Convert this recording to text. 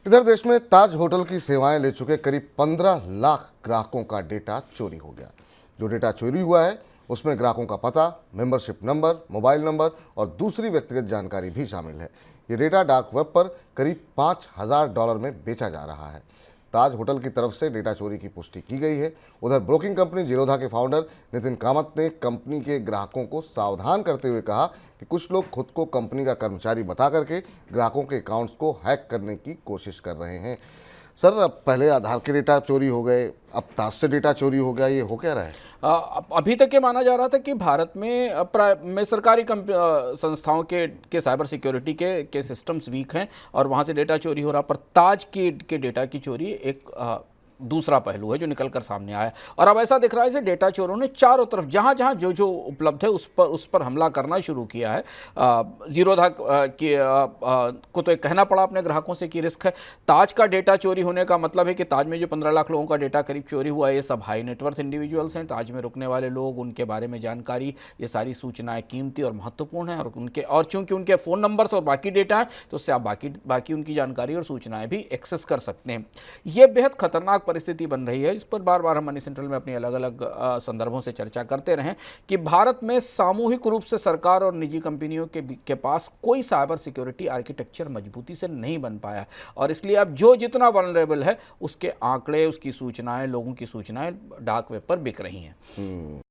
इधर देश में ताज होटल की सेवाएं ले चुके करीब 15 लाख ग्राहकों का डेटा चोरी हो गया। जो डेटा चोरी हुआ है उसमें ग्राहकों का पता, मेंबरशिप नंबर, मोबाइल नंबर और दूसरी व्यक्तिगत जानकारी भी शामिल है। ये डेटा डार्क वेब पर करीब $5,000 में बेचा जा रहा है। ताज होटल की तरफ से डेटा चोरी की पुष्टि की गई है। उधर ब्रोकिंग कंपनी जीरोधा के फाउंडर नितिन कामत ने कंपनी के ग्राहकों को सावधान करते हुए कहा कि कुछ लोग खुद को कंपनी का कर्मचारी बता करके ग्राहकों के अकाउंट्स को हैक करने की कोशिश कर रहे हैं। सर, अब पहले आधार के डेटा चोरी हो गए, अब ताज से डेटा चोरी हो गया, ये हो क्या रहा है? अभी तक ये माना जा रहा था कि भारत में सरकारी संस्थाओं के साइबर सिक्योरिटी के सिस्टम्स वीक हैं और वहाँ से डेटा चोरी हो रहा, पर ताज के डेटा की चोरी एक दूसरा पहलू है जो निकल कर सामने आया। और अब ऐसा दिख रहा है जैसे डेटा चोरों ने चारों तरफ जहाँ जहाँ जो जो उपलब्ध है उस पर हमला करना शुरू किया है। जीरोधा को तो एक कहना पड़ा अपने ग्राहकों से कि रिस्क है। ताज का डेटा चोरी होने का मतलब है कि ताज में जो 15 लाख लोगों का डेटा करीब चोरी हुआ है, ये सब हाई नेटवर्थ इंडिविजुअल्स हैं। ताज में रुकने वाले लोग, उनके बारे में जानकारी, ये सारी सूचनाएं कीमती और महत्वपूर्ण हैं और चूंकि उनके फ़ोन नंबर्स और बाकी डेटा है तो उससे आप बाकी उनकी जानकारी और सूचनाएं भी एक्सेस कर सकते हैं। ये बेहद खतरनाक परिस्थिति बन रही है। इस पर बार बार हम मनी सेंट्रल में अपनी अलग अलग संदर्भों से चर्चा करते रहे कि भारत में सामूहिक रूप से सरकार और निजी कंपनियों के पास कोई साइबर सिक्योरिटी आर्किटेक्चर मजबूती से नहीं बन पाया है और इसलिए अब जो जितना वल्नरेबल है उसके आंकड़े, उसकी सूचनाएं, लोगों की सूचनाएं डार्क वेब पर बिक रही हैं।